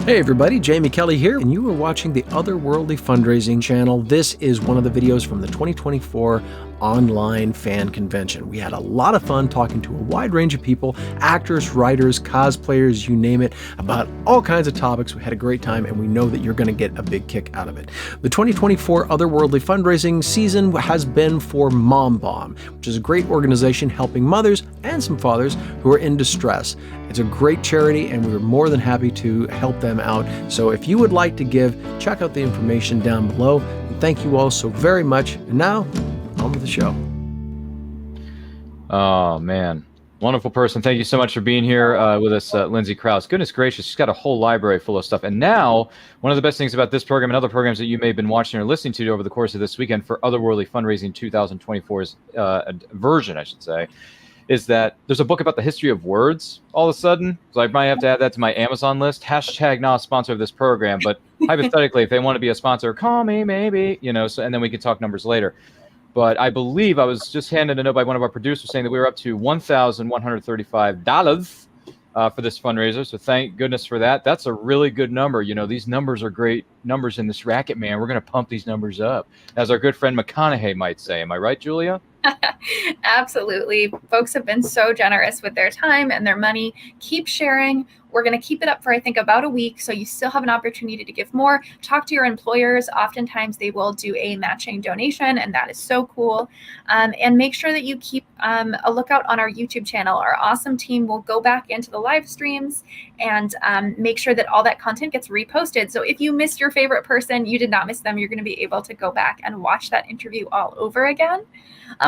Hey everybody, Jamie Kelly here, and you are watching the Otherworldly Fundraising channel. This is one of the videos from the 2024 online fan convention. We had a lot of fun talking to a wide range of people, actors, writers, cosplayers, you name it, about all kinds of topics. We had a great time, and we know that you're going to get a big kick out of it. The 2024 Otherworldly Fundraising season has been for MomBomb, which is a great organization helping mothers and some fathers who are in distress. It's a great charity, and we were more than happy to help them out. So if you would like to give, check out the information down below. And thank you all so very much. And now, on with the show. Oh, man. Wonderful person. Thank you so much for being here with us, Lindsay Krause. Goodness gracious, she's got a whole library full of stuff. And now, one of the best things about this program and other programs that you may have been watching or listening to over the course of this weekend for Otherworldly Fundraising 2024's version, I should say, is that there's a book about the history of words all of a sudden. So I might have to add that to my Amazon list. Hashtag not a sponsor of this program, but hypothetically, if they want to be a sponsor, call me maybe, you know, so, and then we can talk numbers later. But I believe I was just handed a note by one of our producers saying that we were up to $1,135 for this fundraiser. So thank goodness for that. That's a really good number. You know, these numbers are great numbers in this racket, man. We're going to pump these numbers up, as our good friend McConaughey might say. Am I right, Julia? Absolutely. Folks have been so generous with their time and their money. Keep sharing. We're going to keep it up for, I think, about a week. So you still have an opportunity to give more. Talk to your employers. Oftentimes they will do a matching donation, and that is so cool. And make sure that you keep a lookout on our YouTube channel. Our awesome team will go back into the live streams and make sure that all that content gets reposted. So if you missed your favorite person, you did not miss them. You're going to be able to go back and watch that interview all over again.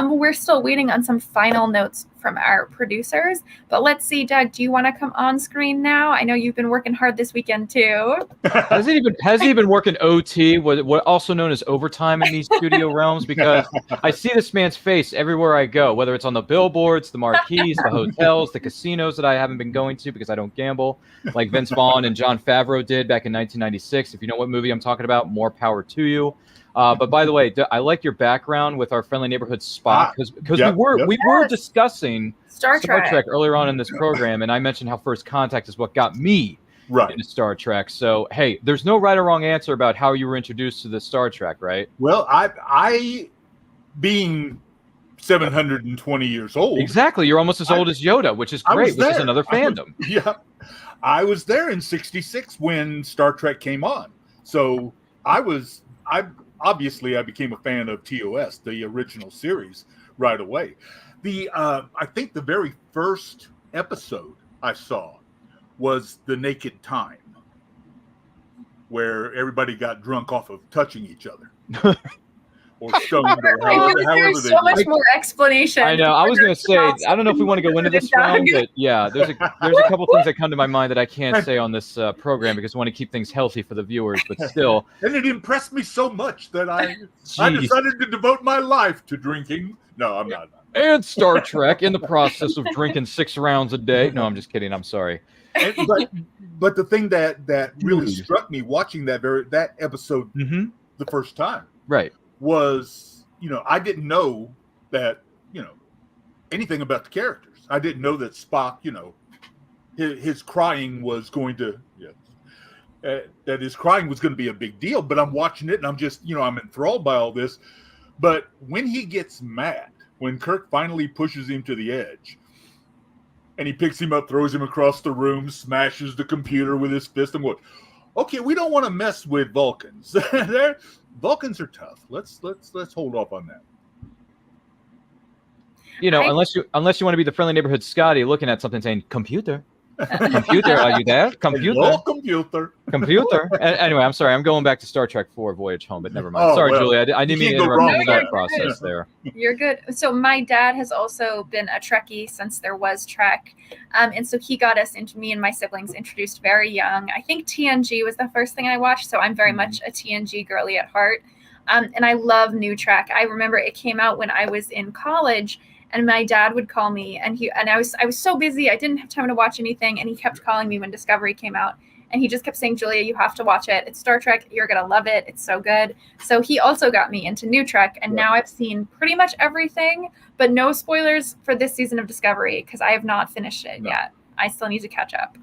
We're still waiting on some final notes from our producers, but let's see, Doug, do you want to come on screen now? I know you've been working hard this weekend too. Has he been working OT, what also known as overtime in these studio realms? Because I see this man's face everywhere I go, whether it's on the billboards, the marquees, the hotels, the casinos that I haven't been going to because I don't gamble, like Vince Vaughn and Jon Favreau did back in 1996. If you know what movie I'm talking about, more power to you. But by the way, I like your background with our friendly neighborhood Spock because we were discussing Star Trek earlier on in this program, and I mentioned how First Contact is what got me into Star Trek. So hey, there's no right or wrong answer about how you were introduced to the Star Trek, right? Well, I being 720 years old, exactly. You're almost as old as Yoda, which is great. Which is another fandom. I was there in '66 when Star Trek came on, so obviously, I became a fan of TOS, the original series, right away. I think the very first episode I saw was The Naked Time, where everybody got drunk off of touching each other. Or stoned, or however there's so much more explanation. I know. I was going to say, I don't know if we want to go into this round, but yeah, there's a couple things that come to my mind that I can't say on this program because I want to keep things healthy for the viewers, but still. And it impressed me so much that I decided to devote my life to drinking. No, I'm not. And Star Trek in the process of drinking 6 rounds a day. No, I'm just kidding. I'm sorry. But the thing that really struck me watching that episode the first time, right, was, I didn't know that, anything about the characters. I didn't know that Spock, his crying was going to, that his crying was going to be a big deal. But I'm watching it and I'm just, I'm enthralled by all this. But when he gets mad, when Kirk finally pushes him to the edge, and he picks him up, throws him across the room, smashes the computer with his fist, and what? Okay, we don't want to mess with Vulcans. Vulcans are tough. Let's hold off on that. Unless you want to be the friendly neighborhood Scotty looking at something saying, computer, computer, are you there? Computer. Hello, computer. Computer. Anyway, I'm sorry. I'm going back to Star Trek 4 Voyage Home, but never mind. Sorry, Julia. I didn't mean to interrupt the thought process there. You're good. So my dad has also been a Trekkie since there was Trek. And so he got us me and my siblings introduced very young. I think TNG was the first thing I watched. So I'm very much a TNG girly at heart. And I love New Trek. I remember it came out when I was in college. And my dad would call me, and I was so busy, I didn't have time to watch anything, and he kept calling me when Discovery came out, and he just kept saying, Julia, you have to watch it. It's Star Trek. You're gonna love it. It's so good. So he also got me into New Trek, and now I've seen pretty much everything, but no spoilers for this season of Discovery because I have not finished it yet. I still need to catch up.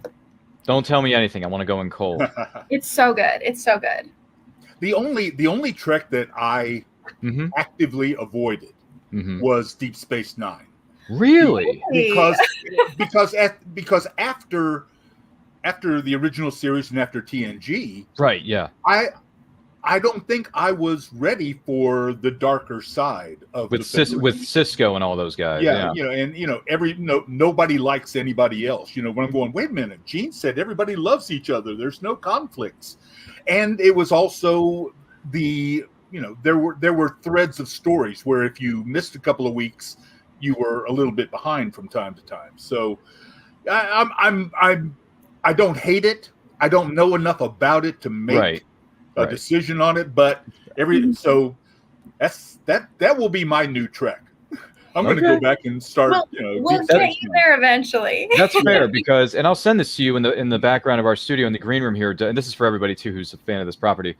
Don't tell me anything. I want to go in cold. It's so good. It's so good. The only Trek that I actively avoided was Deep Space Nine. Really? Because after the original series and after TNG, right? Yeah. I don't think I was ready for the darker side of with Cisco and all those guys. Yeah. Nobody likes anybody else. When I'm going, wait a minute, Gene said everybody loves each other. There's no conflicts, and it was also there were threads of stories where if you missed a couple of weeks, you were a little bit behind from time to time. So I don't hate it. I don't know enough about it to make a decision on it, but so that will be my new Trek. I'm going to go back and start. We'll get you there eventually. That's fair and I'll send this to you in the background of our studio in the green room here. And this is for everybody too who's a fan of this property.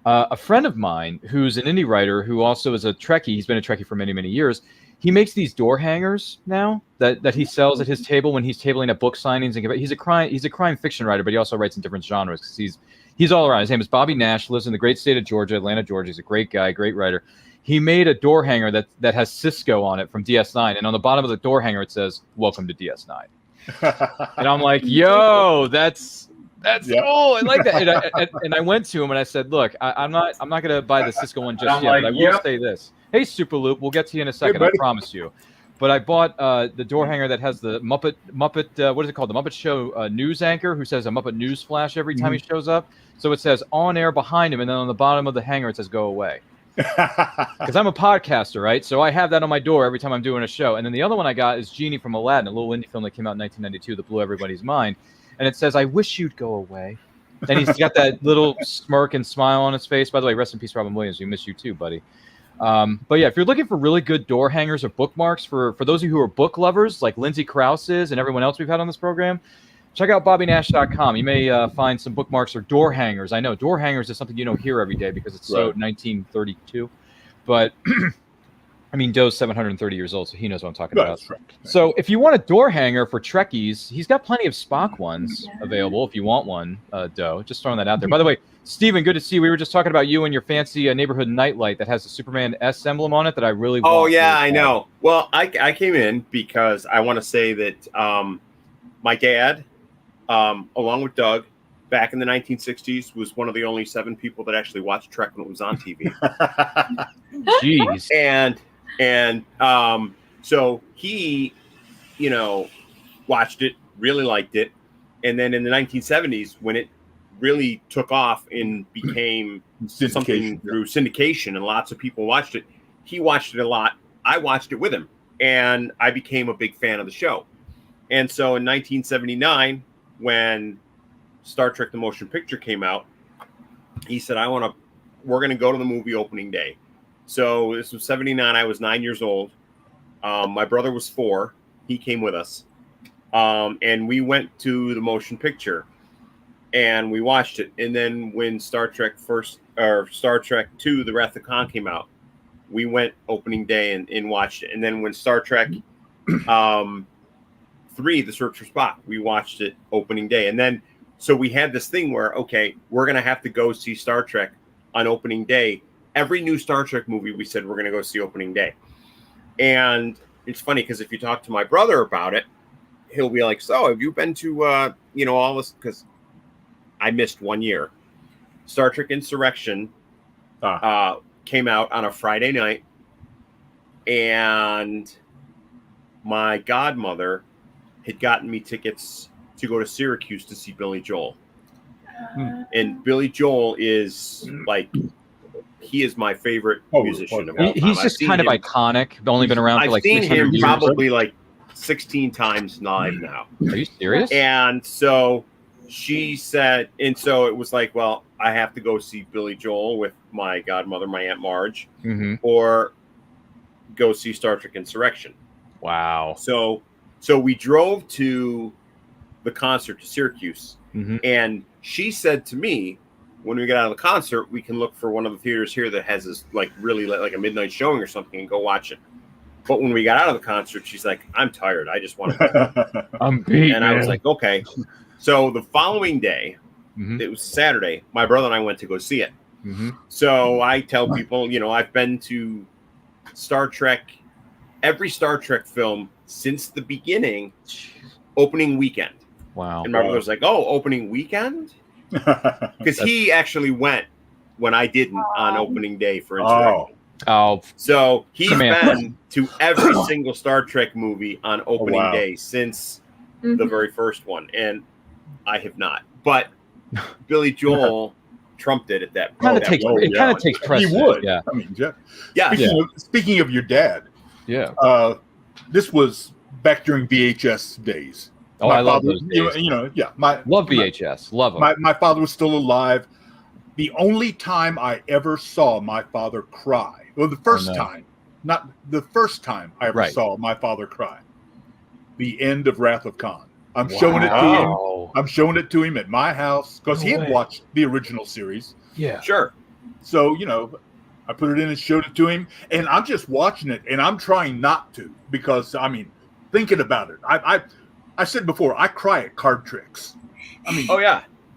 A friend of mine who's an indie writer who also is a Trekkie. He's been a Trekkie for many, many years. He makes these door hangers now that he sells at his table when he's tabling at book signings. And he's a crime fiction writer, but he also writes in different genres because he's all around. His name is Bobby Nash. Lives in the great state of Georgia, Atlanta, Georgia. He's a great guy, great writer. He made a door hanger that has Cisco on it from DS9, and on the bottom of the door hanger it says "Welcome to DS9." And I'm like, "Yo, that's cool. I like that." And I went to him and I said, "Look, I'm not going to buy the Cisco one just yet, but I will say this. Hey, Super Loop, we'll get to you in a second. I promise you." But I bought the door hanger that has the Muppet. What is it called? The Muppet Show news anchor who says a Muppet news flash every time he shows up. So it says on air behind him, and then on the bottom of the hanger it says "Go away." Because I'm a podcaster, right? So I have that on my door every time I'm doing a show. And then the other one I got is Genie from Aladdin, a little indie film that came out in 1992 that blew everybody's mind. And it says, "I wish you'd go away." And he's got that little smirk and smile on his face. By the way, rest in peace, Robin Williams. We miss you too, buddy. But yeah, if you're looking for really good door hangers or bookmarks for those of you who are book lovers, like Lindsay Krause is and everyone else we've had on this program, check out BobbyNash.com. You may find some bookmarks or door hangers. I know door hangers is something you don't hear every day because it's so 1932. But I mean, Doe's 730 years old, so he knows what I'm talking about. Right. So if you want a door hanger for Trekkies, he's got plenty of Spock ones available if you want one, Doe. Just throwing that out there. By the way, Steven, good to see you. We were just talking about you and your fancy neighborhood nightlight that has the Superman S emblem on it that I really want. Oh, yeah, I know. Well, I came in because I want to say that my dad, along with Doug, back in the 1960s, was one of the only 7 people that actually watched Trek when it was on TV. Jeez. And so he, watched it, really liked it. And then in the 1970s, when it really took off and became something through syndication and lots of people watched it, he watched it a lot. I watched it with him, and I became a big fan of the show. And so in 1979, when Star Trek: The Motion Picture came out, he said, we're going to go to the movie opening day. So this was 79. I was 9 years old. My brother was 4. He came with us. And we went to the motion picture and we watched it. And then when Star Trek II, The Wrath of Khan came out, we went opening day and watched it. And then when Star Trek 3, The Search for Spock, we watched it opening day. And then, so we had this thing where, okay, we're going to have to go see Star Trek on opening day. Every new Star Trek movie, we said we're going to go see opening day. And it's funny because if you talk to my brother about it, he'll be like, so have you been to, all this? Because I missed 1 year. Star Trek Insurrection came out on a Friday night. And my godmother had gotten me tickets to go to Syracuse to see Billy Joel. And Billy Joel is like... He is my favorite musician of all time. He's just kind of iconic. Only been around for like 600 years. I've seen him probably like 16 times live now. Are you serious? And so she said, and so it was like, well, I have to go see Billy Joel with my godmother, my Aunt Marge, or go see Star Trek Insurrection. Wow. So we drove to the concert to Syracuse, and she said to me, when we get out of the concert, we can look for one of the theaters here that has this like really like a midnight showing or something and go watch it. But when we got out of the concert, she's like, I'm tired. I just want to go. I'm beat, and I was like, okay. So the following day, it was Saturday, my brother and I went to go see it. So I tell people, you know, I've been to Star Trek, every Star Trek film since the beginning, opening weekend. Wow. And my brother was like, oh, opening weekend? Because he actually went when I didn't on opening day for Insurrection. So he's been to every single Star Trek movie on opening day since the very first one. And I have not. But Billy Joel trumped it at that point. It kind of takes precedent. He would. Yeah. I mean, speaking of your dad, this was back during VHS days. Oh, I love those days. Love VHS. Love them. My father was still alive. The only time I ever saw my father cry, well, the first time, not the first time I ever saw my father cry, the end of Wrath of Khan. I'm showing it to him. I'm showing it to him at my house because he had watched the original series. Yeah, sure. So, you know, I put it in and showed it to him, and I'm just watching it, and I'm trying not to because, I mean, thinking about it. I said before, I cry at card tricks. I mean,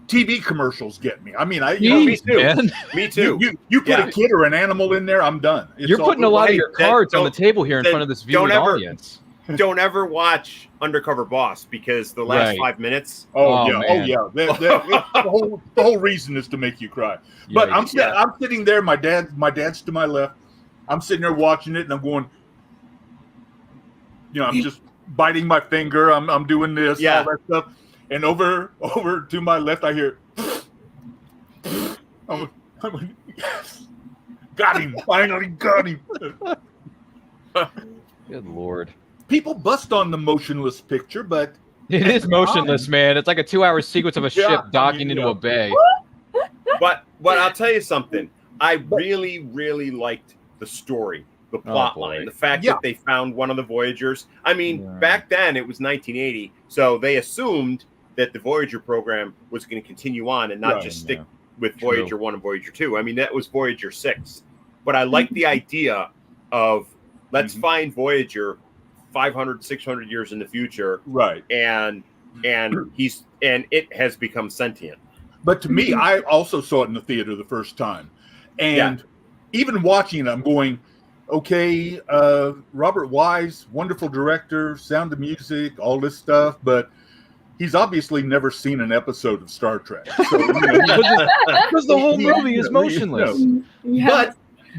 TV commercials get me. I mean, me too. Man. Me too. You put a kid or an animal in there, I'm done. You're putting a lot of your cards on the table here in front of this viewing audience. Don't ever watch Undercover Boss because the last 5 minutes. The whole reason is to make you cry. But I'm sitting there. My dad's to my left. I'm sitting there watching it, and I'm going. You know, I'm just biting my finger. I'm doing this, all that stuff, and over to my left, I hear. I went, yes, got him! Finally got him! Good Lord. People bust on the motionless picture, but it is motionless, man. It's like a 2-hour sequence of a ship docking into a bay. But I'll tell you something. I really, really liked the story, the plot line, the fact that they found one of the Voyagers. I mean, back then it was 1980, so they assumed that the Voyager program was going to continue on and not just stick with Voyager 1 and Voyager 2. I mean, that was Voyager 6. But I like the idea of let's find Voyager 500, 600 years in the future, right? And it has become sentient. But to me, I also saw it in the theater the first time, and even watching it, I'm going, okay, Robert Wise, wonderful director, Sound of Music, all this stuff, but he's obviously never seen an episode of Star Trek. So, because the whole movie is motionless.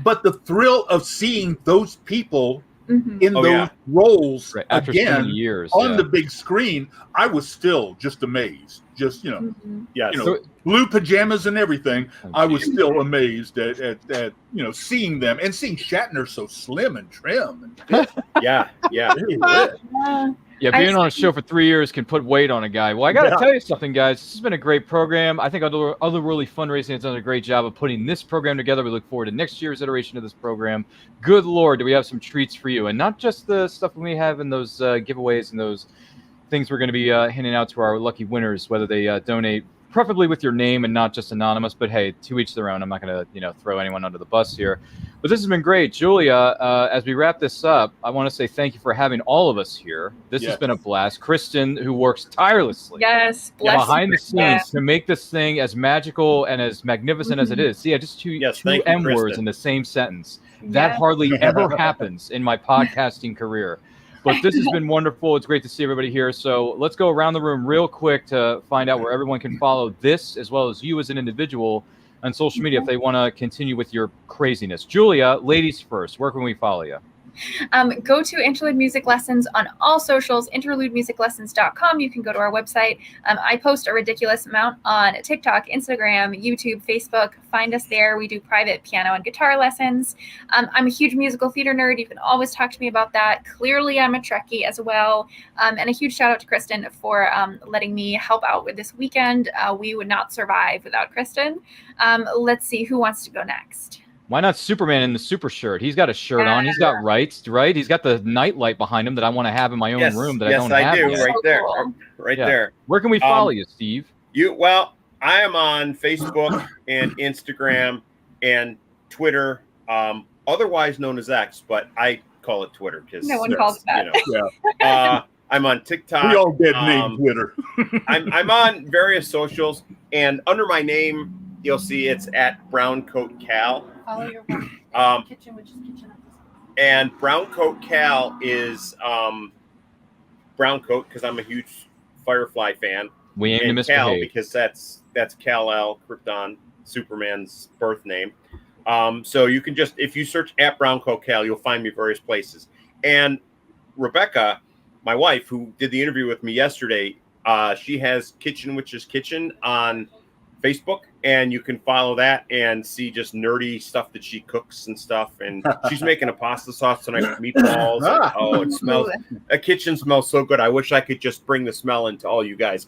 But the thrill of seeing those people in those roles after again so many years, on the big screen, I was still just amazed. Just blue pajamas and everything. I was still amazed at seeing them and seeing Shatner so slim and trim. Being on a show for 3 years can put weight on a guy. Well, I got to tell you something, guys. This has been a great program. I think Otherworldly Fundraising has done a great job of putting this program together. We look forward to next year's iteration of this program. Good Lord, do we have some treats for you. And not just the stuff we have in those giveaways and those things we're going to be handing out to our lucky winners, whether they donate, preferably with your name and not just anonymous. But hey, to each their own. I'm not going to throw anyone under the bus here. But this has been great. Julia, as we wrap this up, I want to say thank you for having all of us here. This has been a blast. Kristen, who works tirelessly behind the scenes to make this thing as magical and as magnificent as it is. See, I just two M words in the same sentence. That hardly ever happens in my podcasting career. But this has been wonderful. It's great to see everybody here. So let's go around the room real quick to find out where everyone can follow this as well as you as an individual on social media if they want to continue with your craziness. Julia, ladies first. Where can we follow you? Go to Interlude Music Lessons on all socials, interludemusiclessons.com. You can go to our website. I post a ridiculous amount on TikTok, Instagram, YouTube, Facebook. Find us there. We do private piano and guitar lessons. I'm a huge musical theater nerd. You can always talk to me about that. Clearly, I'm a Trekkie as well. And a huge shout out to Kristen for letting me help out with this weekend. We would not survive without Kristen. Let's see who wants to go next. Why not Superman in the super shirt? He's got a shirt on. He's got rights, right? He's got the night light behind him that I want to have in my own room that I don't have yet. Right there. Right there. Where can we follow you, Steve? I am on Facebook and Instagram and Twitter, otherwise known as X, but I call it Twitter because no one calls it that. I'm on TikTok. We all get named Twitter. I'm on various socials, and under my name, you'll see it's at Browncoat Cal. Follow your kitchen, which is kitchen. And Browncoat Cal is Browncoat because I'm a huge Firefly fan. We aim to and misbehave. Cal because that's Kal-El, Krypton, Superman's birth name. So you can just, if you search at Browncoat Cal, you'll find me various places. And Rebecca, my wife, who did the interview with me yesterday, she has Kitchen Witch's Kitchen on Facebook, and you can follow that and see just nerdy stuff that she cooks and stuff. And she's making a pasta sauce tonight with meatballs. And, oh, it smells. A kitchen smells so good. I wish I could just bring the smell into all you guys.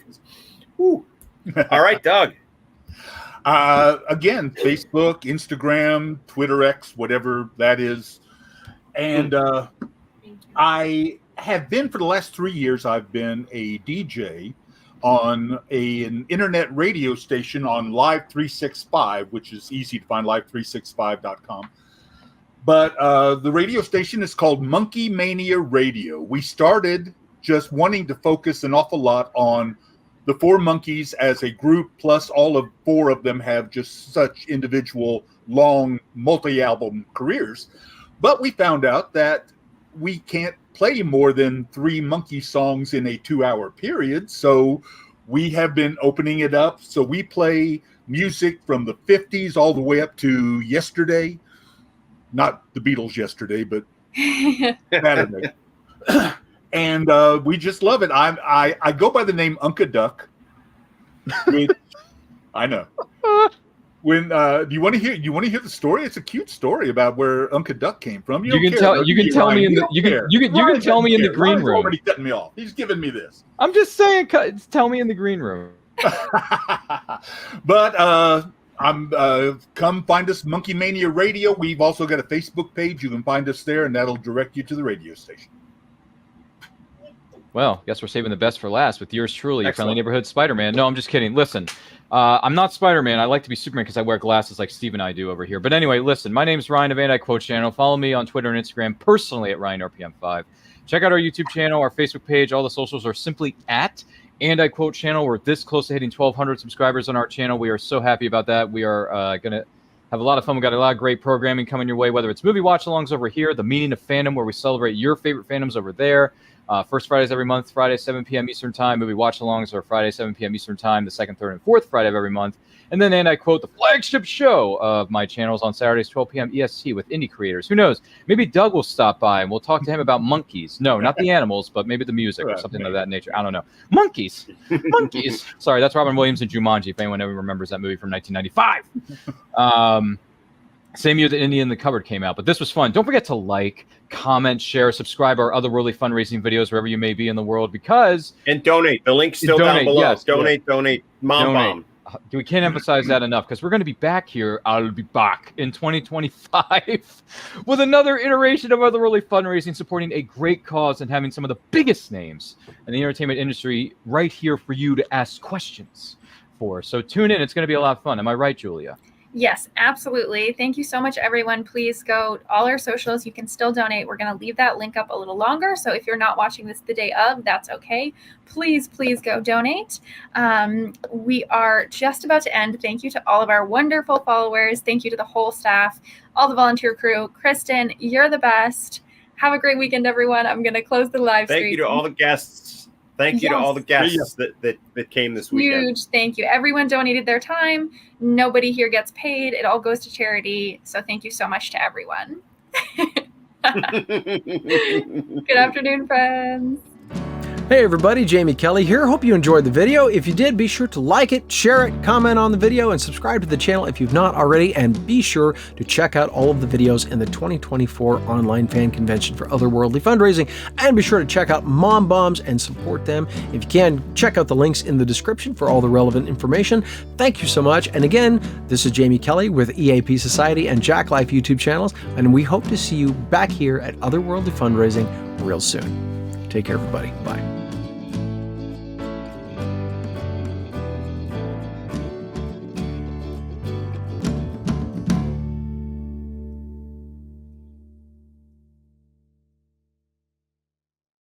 All right, Doug. Again, Facebook, Instagram, Twitter X, whatever that is. And I have been, for the last 3 years, I've been a DJ on an internet radio station on Live 365, which is easy to find, live365.com. But the radio station is called Monkey Mania Radio. We started just wanting to focus an awful lot on the Four Monkeys as a group, plus all of four of them have just such individual, long, multi-album careers. But we found out that we can't play more than 3 Monkey songs in a 2-hour period. So we have been opening it up. So we play music from the 50s all the way up to yesterday. Not the Beatles yesterday, but Saturday. And we just love it. I go by the name Unca Duck. Which, I know. When do you want to hear? You want to hear the story? It's a cute story about where Unca Duck came from. You can tell me in the green room. Already cutting me off. He's giving me this. I'm just saying. Tell me in the green room. But I'm come find us, Monkey Mania Radio. We've also got a Facebook page. You can find us there, and that'll direct you to the radio station. Well, guess we're saving the best for last with yours truly, your friendly neighborhood Spider-Man. No, I'm just kidding. Listen, I'm not Spider-Man. I like to be Superman because I wear glasses like Steve and I do over here. But anyway, listen, my name's Ryan of And Quote Channel. Follow me on Twitter and Instagram personally at RyanRPM5. Check out our YouTube channel, our Facebook page. All the socials are simply at And I Quote Channel. We're this close to hitting 1,200 subscribers on our channel. We are so happy about that. We are going to have a lot of fun. We've got a lot of great programming coming your way, whether it's movie watch-alongs over here, the Meaning of Fandom, where we celebrate your favorite fandoms over there. First Fridays every month, Friday 7 p.m. Eastern Time. Movie watch-alongs are Friday 7 p.m. Eastern Time, the second, third, and fourth Friday of every month. And then, and I quote, the flagship show of my channels on Saturdays 12 p.m. EST with indie creators. Who knows? Maybe Doug will stop by and we'll talk to him about monkeys. No, not the animals, but maybe the music or something of that nature. I don't know. Monkeys. Monkeys. Sorry, that's Robin Williams and Jumanji, if anyone ever remembers that movie from 1995. Same year that Indie in the Cupboard came out, but this was fun. Don't forget to like, comment, share, subscribe our Otherworldly Fundraising videos wherever you may be in the world, because... And donate. The link's still down below. Yes, donate. MomBomb. We can't emphasize that enough, because we're going to be back here. I'll be back in 2025 with another iteration of Otherworldly Fundraising, supporting a great cause and having some of the biggest names in the entertainment industry right here for you to ask questions for. So tune in. It's going to be a lot of fun. Am I right, Julia? Yes, absolutely. Thank you so much, everyone. Please go all our socials. You can still donate. We're going to leave that link up a little longer. So if you're not watching this the day of, that's okay. Please go donate. We are just about to end. Thank you to all of our wonderful followers. Thank you to the whole staff, all the volunteer crew. Kristen, you're the best. Have a great weekend, everyone. I'm going to close the live stream. Thank you to all the guests. Thank you to all the guests that came this weekend. Huge thank you. Everyone donated their time. Nobody here gets paid. It all goes to charity. So thank you so much to everyone. Good afternoon, friends. Hey everybody, Jamie Kelly here. Hope you enjoyed the video. If you did, be sure to like it, share it, comment on the video, and subscribe to the channel if you've not already. And be sure to check out all of the videos in the 2024 online fan convention for Otherworldly Fundraising. And be sure to check out MomBombs and support them. If you can, check out the links in the description for all the relevant information. Thank you so much. And again, this is Jamie Kelly with EAP Society and Jack Life YouTube channels. And we hope to see you back here at Otherworldly Fundraising real soon. Take care, everybody. Bye.